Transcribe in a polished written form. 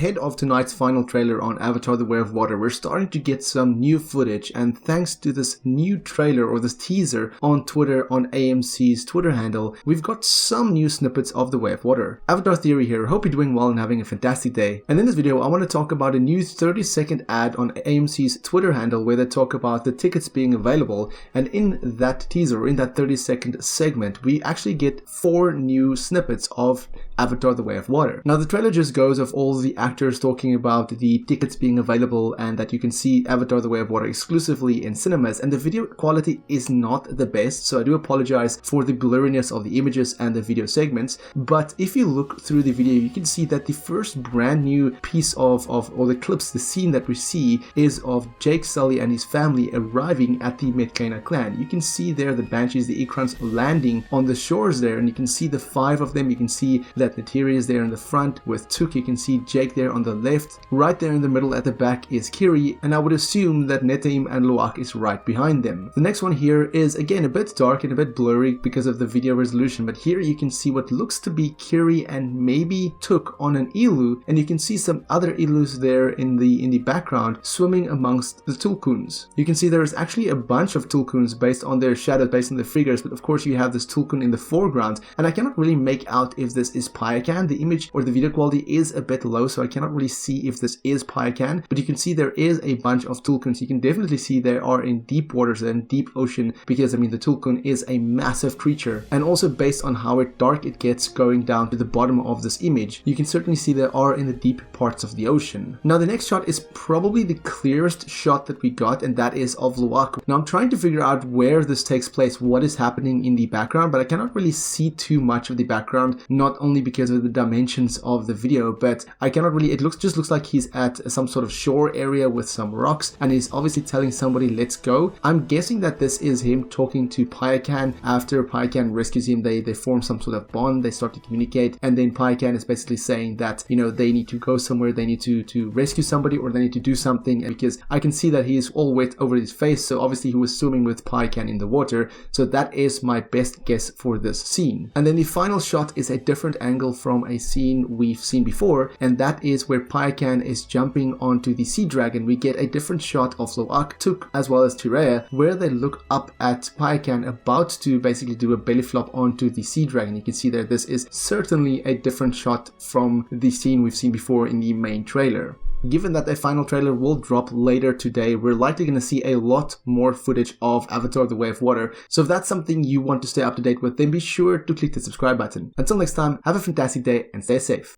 ahead of tonight's final trailer on Avatar: The Way of Water, we're starting to get some new footage, and thanks to this new trailer or this teaser on Twitter, on AMC's Twitter handle, we've got some new snippets of The Way of Water. Avatar Theory here, hope you're doing well and having a fantastic day. And in this video I want to talk about a new 30-second ad on AMC's Twitter handle where they talk about the tickets being available, and in that teaser, in that 30-second segment, we actually get 4 new snippets of Avatar: The Way of Water. Now the trailer just goes of all the actors talking about the tickets being available and that you can see Avatar: The Way of Water exclusively in cinemas, and the video quality is not the best, so I do apologize for the blurriness of the images and the video segments. But if you look through the video, you can see that the first brand new piece of or the clips, the scene that we see is of Jake Sully and his family arriving at the Metkayina clan. You can see there the Banshees, the Ikrans landing on the shores there, and you can see the 5 of them. You can see that Neytiri is there in the front with Tuk. You can see Jake there on the left. Right there in the middle at the back is Kiri, and I would assume that Netaim and Loak is right behind them. The next one here is again a bit dark and a bit blurry because of the video resolution, but here you can see what looks to be Kiri and maybe Tuk on an elu, and you can see some other elus there in the background swimming amongst the tulkuns. You can see there is actually a bunch of tulkuns based on their shadows, based on the figures, but of course you have this tulkun in the foreground, and I cannot really make out if this is Payakan. The image or the video quality is a bit low, so I cannot really see if this is Payakan, but you can see there is a bunch of tulkuns. You can definitely see they are in deep waters and deep ocean, because I mean the tulkun is a massive creature, and also based on how dark it gets going down to the bottom of this image, you can certainly see they are in the deep parts of the ocean. Now the next shot is probably the clearest shot that we got, and that is of Loak. Now I'm trying to figure out where this takes place, what is happening in the background, but I cannot really see too much of the background, not only because of the dimensions of the video, but I cannot really, it just looks like he's at some sort of shore area with some rocks, and he's obviously telling somebody let's go. I'm guessing that this is him talking to Payakan. After Payakan rescues him, they form some sort of bond, they start to communicate, and then Payakan is basically saying that, you know, they need to go somewhere, they need to rescue somebody, or they need to do something, because I can see that he is all wet over his face, so obviously he was swimming with Payakan in the water. So that is my best guess for this scene. And then the final shot is a different angle from a scene we've seen before, and that is where Payakan is jumping onto the sea dragon. We get a different shot of Loak, Tuk, as well as Tirea, where they look up at Payakan about to basically do a belly flop onto the sea dragon. You can see that this is certainly a different shot from the scene we've seen before in the main trailer. Given that a final trailer will drop later today, we're likely going to see a lot more footage of Avatar: The Way of Water. So if that's something you want to stay up to date with, then be sure to click the subscribe button. Until next time, have a fantastic day and stay safe.